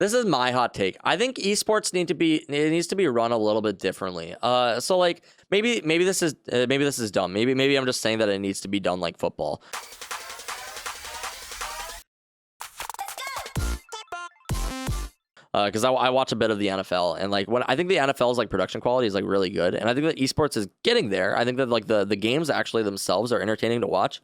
This is my hot take. I think esports needs to be run a little bit differently. So like maybe this is dumb. Maybe I'm just saying that it needs to be done like football. Because I watch a bit of the NFL, and like when I think the NFL's like production quality is like really good, and I think that esports is getting there. I think that like the games actually themselves are entertaining to watch,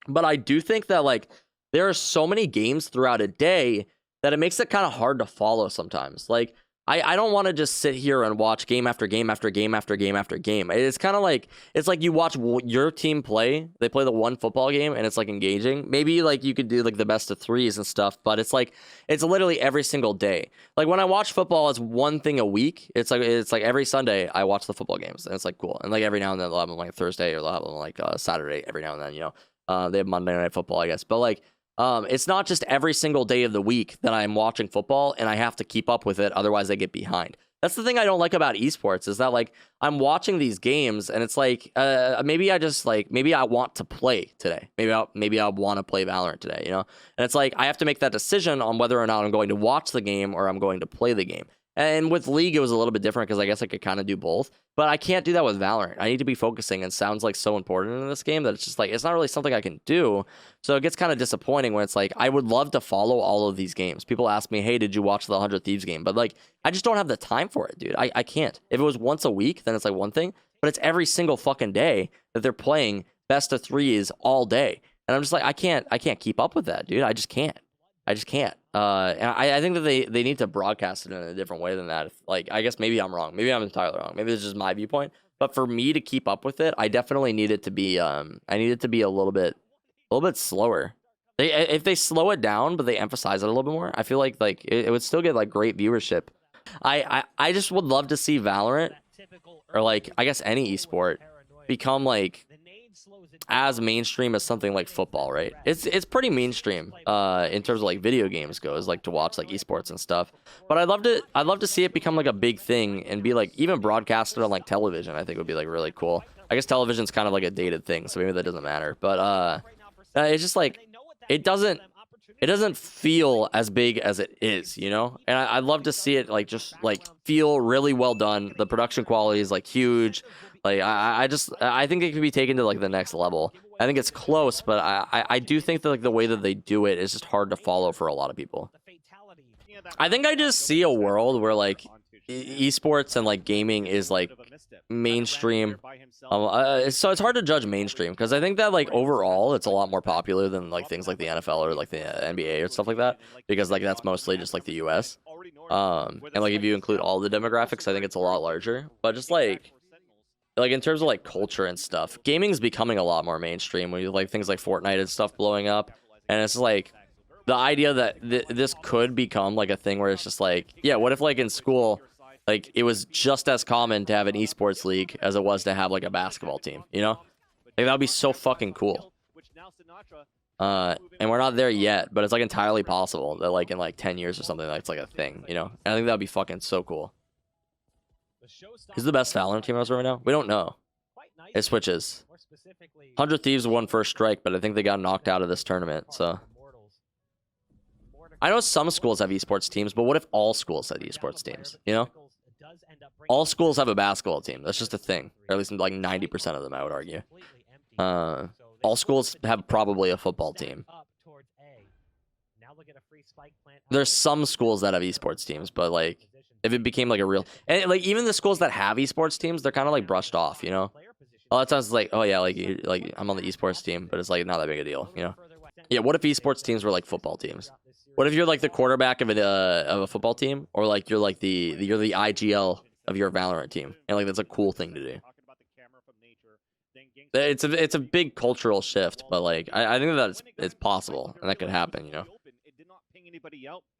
but I do think that like there are so many games throughout a day that it makes it kind of hard to follow sometimes. Like I don't want to just sit here and watch game after game after game after game after game. It's kind of like it's like you watch your team play. They play the one football game and it's like engaging. Maybe like you could do like the best of threes and stuff, but it's like it's literally every single day. Like when I watch football, it's one thing a week. It's like every Sunday I watch the football games and it's like cool. And like every now and then they'll have them like Thursday or they'll have them like Saturday every now and then. You know, they have Monday Night Football, I guess. But like it's not just every single day of the week that I'm watching football and I have to keep up with it. Otherwise I get behind. That's the thing I don't like about esports is that like I'm watching these games and it's like maybe I want to play today. Maybe I want to play Valorant today, you know? And it's like I have to make that decision on whether or not I'm going to watch the game or I'm going to play the game. And with League, it was a little bit different because I guess I could kind of do both. But I can't do that with Valorant. I need to be focusing, and sounds like so important in this game that it's just like it's not really something I can do. So it gets kind of disappointing when it's like I would love to follow all of these games. People ask me, "Hey, did you watch the 100 Thieves game?" But like I just don't have the time for it, dude. I can't. If it was once a week, then it's like one thing. But it's every single fucking day that they're playing best of threes all day, and I'm just like I can't keep up with that, dude. I just can't. And I think that they need to broadcast it in a different way than that. Like, I guess maybe I'm wrong. Maybe I'm entirely wrong. Maybe this is just my viewpoint. But for me to keep up with it, I definitely need it to be I need it to be a little bit slower. If they slow it down, but they emphasize it a little bit more, I feel like it would still get like great viewership. I just would love to see Valorant or like I guess any esport become like as mainstream as something like football, right? It's pretty mainstream in terms of like video games goes, like to watch like esports and stuff. But I'd love to see it become like a big thing and be like even broadcasted on like television. I think would be like really cool. I guess television's kind of like a dated thing, so maybe that doesn't matter. But it's just like it doesn't feel as big as it is, you know? And I'd love to see it like just like feel really well done. The production quality is like huge. Like I think it could be taken to like the next level. I think it's close, but I do think that like the way that they do it is just hard to follow for a lot of people. I think I just see a world where like esports and like gaming is like mainstream. So it's hard to judge mainstream because I think that like overall it's a lot more popular than like things like the NFL or like the NBA or stuff like that, because like that's mostly just like the US. And like if you include all the demographics, I think it's a lot larger. But just like in terms of like culture and stuff, gaming is becoming a lot more mainstream when you like things like Fortnite and stuff blowing up. And it's like the idea that this could become like a thing where it's just like, yeah, what if like in school, like it was just as common to have an esports league as it was to have like a basketball team, you know? Like that would be so fucking cool. And we're not there yet, but it's like entirely possible that like in like 10 years or something, that's like a thing, you know? And I think that'd be fucking so cool. Who's the best Valorant team right now? We don't know. It switches. 100 Thieves won first strike, but I think they got knocked out of this tournament, so. I know some schools have esports teams, but what if all schools had esports teams, you know? All schools have a basketball team. That's just a thing. Or at least like 90% of them, I would argue. All schools have probably a football team. There's some schools that have esports teams, but like if it became like a real, and like even the schools that have esports teams, they're kind of like brushed off, you know? A lot of times it's like, oh yeah, like I'm on the esports team, but it's like not that big a deal, you know? Yeah, what if esports teams were like football teams? What if you're like the quarterback of a football team, or like you're like you're the IGL of your Valorant team, and like that's a cool thing to do. It's a big cultural shift, but like I think that it's possible and that could happen, you know.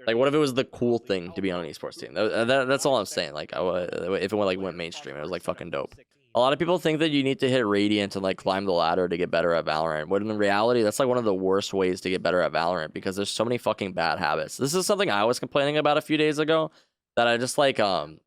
Like what if it was the cool thing to be on an esports team? That's all I'm saying. Like if it went mainstream, it was like fucking dope. A lot of people think that you need to hit Radiant and like climb the ladder to get better at Valorant. When in reality, that's like one of the worst ways to get better at Valorant because there's so many fucking bad habits. This is something I was complaining about a few days ago. that I just like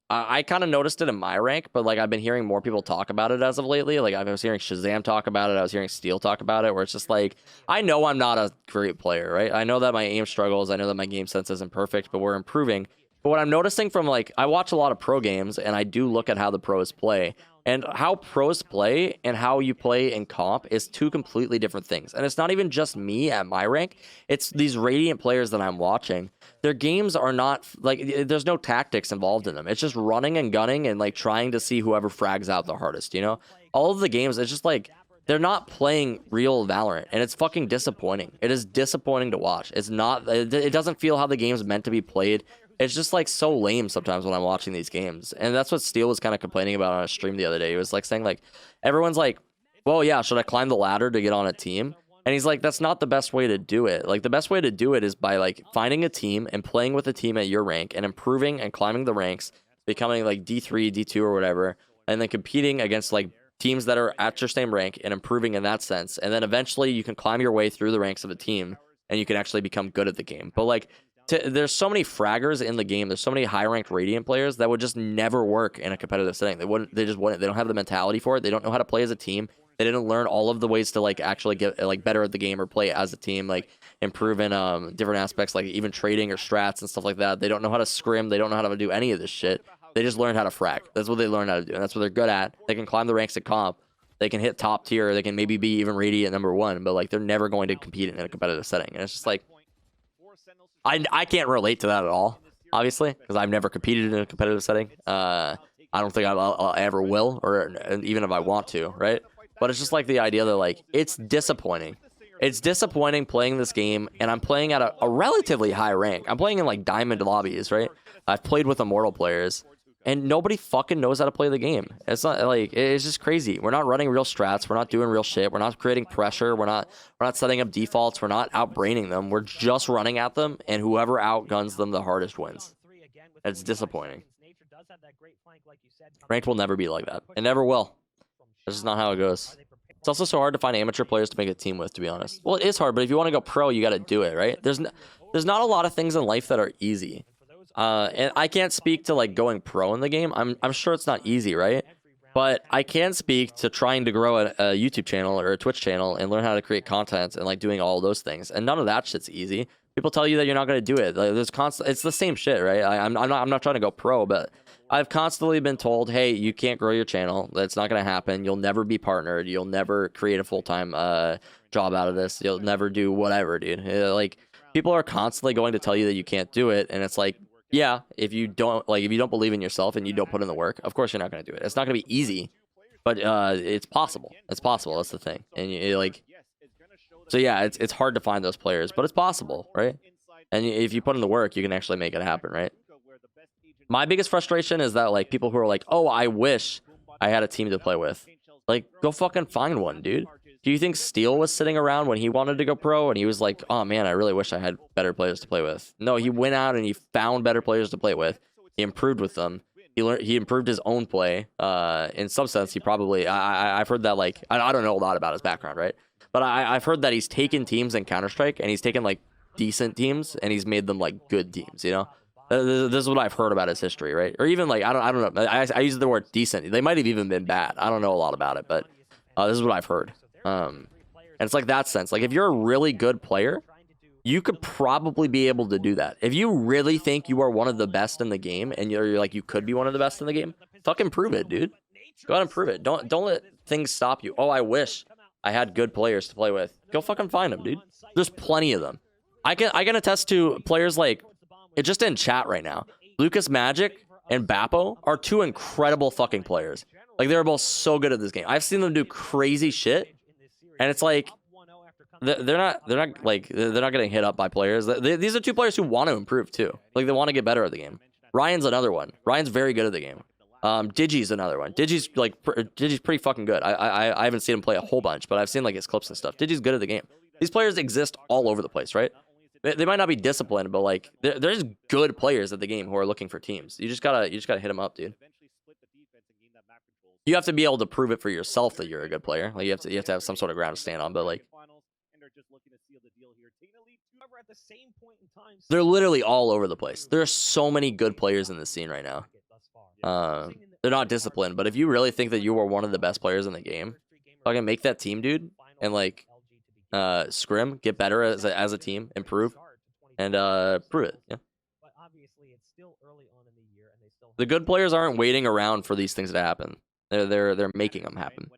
I kind of noticed it in my rank, but like I've been hearing more people talk about it as of lately. Like I was hearing Shazam talk about it, I was hearing Steel talk about it, where it's just like I know I'm not a great player, right? I know that my aim struggles, I know that my game sense isn't perfect, but we're improving. But what I'm noticing from like I watch a lot of pro games and I do look at how the pros play. And how pros play and how you play in comp is two completely different things. And it's not even just me at my rank. It's these Radiant players that I'm watching. Their games are not like there's no tactics involved in them. It's just running and gunning and like trying to see whoever frags out the hardest, you know? All of the games, it's just like they're not playing real Valorant, and it's fucking disappointing. It is disappointing to watch. It's not, it doesn't feel how the game's meant to be played. It's just like so lame sometimes when I'm watching these games. And that's what Steel was kind of complaining about on a stream the other day. He was like saying like, everyone's like, well, yeah, should I climb the ladder to get on a team? And he's like, that's not the best way to do it. Like the best way to do it is by like finding a team and playing with a team at your rank and improving and climbing the ranks, becoming like D3, D2 or whatever, and then competing against like teams that are at your same rank and improving in that sense. And then eventually you can climb your way through the ranks of a team and you can actually become good at the game. But like there's so many fraggers in the game. There's so many high-ranked Radiant players that would just never work in a competitive setting. They wouldn't. They just wouldn't. They don't have the mentality for it. They don't know how to play as a team. They didn't learn all of the ways to like actually get like better at the game or play as a team, like improve in different aspects, like even trading or strats and stuff like that. They don't know how to scrim. They don't know how to do any of this shit. They just learned how to frag. That's what they learned how to do, and that's what they're good at. They can climb the ranks at comp. They can hit top tier. They can maybe be even Radiant #1, but like they're never going to compete in a competitive setting. And it's just like I can't relate to that at all, obviously, because I've never competed in a competitive setting. I don't think I ever will, or even if I want to, right? But it's just like the idea that like it's disappointing. It's disappointing playing this game, and I'm playing at a relatively high rank. I'm playing in like diamond lobbies, right? I've played with immortal players, and nobody fucking knows how to play the game. It's not like it's just crazy. We're not running real strats. We're not doing real shit. We're not creating pressure. We're not setting up defaults. We're not outbraining them. We're just running at them, and whoever outguns them the hardest wins. It's disappointing. Ranked will never be like that. It never will. That's just not how it goes. It's also so hard to find amateur players to make a team with, to be honest. Well, it is hard, but if you want to go pro, you got to do it, right? There's not a lot of things in life that are easy. And I can't speak to like going pro in the game. I'm sure it's not easy, right? But I can speak to trying to grow a YouTube channel or a Twitch channel and learn how to create content and like doing all those things. And none of that shit's easy. People tell you that you're not going to do it. Like, there's constant. It's the same shit, right? I'm not trying to go pro, but I've constantly been told, hey, you can't grow your channel. That's not going to happen. You'll never be partnered. You'll never create a full-time job out of this. You'll never do whatever, dude. Like people are constantly going to tell you that you can't do it, and it's like, yeah, if you don't believe in yourself and you don't put in the work, of course you're not going to do it. It's not going to be easy, but it's possible. It's possible. That's the thing. And like, so yeah, it's hard to find those players, but it's possible, right? And if you put in the work, you can actually make it happen, right? My biggest frustration is that like people who are like, oh, I wish I had a team to play with. Like, go fucking find one, dude. Do you think Steel was sitting around when he wanted to go pro and he was like, oh man, I really wish I had better players to play with? No, he went out and he found better players to play with. He improved with them. He improved his own play. In some sense, he probably, I've heard that like, I don't know a lot about his background, right? But I've heard that he's taken teams in Counter-Strike and he's taken like decent teams and he's made them like good teams, you know? This is what I've heard about his history, right? Or even like, I don't know. I use the word decent. They might have even been bad. I don't know a lot about it, but this is what I've heard. And it's like that sense. Like if you're a really good player, you could probably be able to do that. If you really think you are one of the best in the game and you're like, you could be one of the best in the game, fucking prove it, dude. Go out and prove it. Don't let things stop you. Oh, I wish I had good players to play with. Go fucking find them, dude. There's plenty of them. I can attest to players like, it just in chat right now, Lucas Magic and Bappo are two incredible fucking players. Like they're both so good at this game. I've seen them do crazy shit, and it's like they're not getting hit up by players. These are two players who want to improve too. Like they want to get better at the game. Ryan's another one. Ryan's very good at the game. Digi's another one. Digi's pretty fucking good. I haven't seen him play a whole bunch, but I've seen like his clips and stuff. Digi's good at the game. These players exist all over the place, right? They might not be disciplined, but like there's good players at the game who are looking for teams. You just gotta hit them up, dude. You have to be able to prove it for yourself that you're a good player. Like you have to have some sort of ground to stand on. But like, They're literally all over the place. There are so many good players in the scene right now. They're not disciplined, but if you really think that you are one of the best players in the game, fucking make that team, dude, and like scrim, get better as a team, improve, and prove it. Yeah. The good players aren't waiting around for these things to happen. They're making them happen.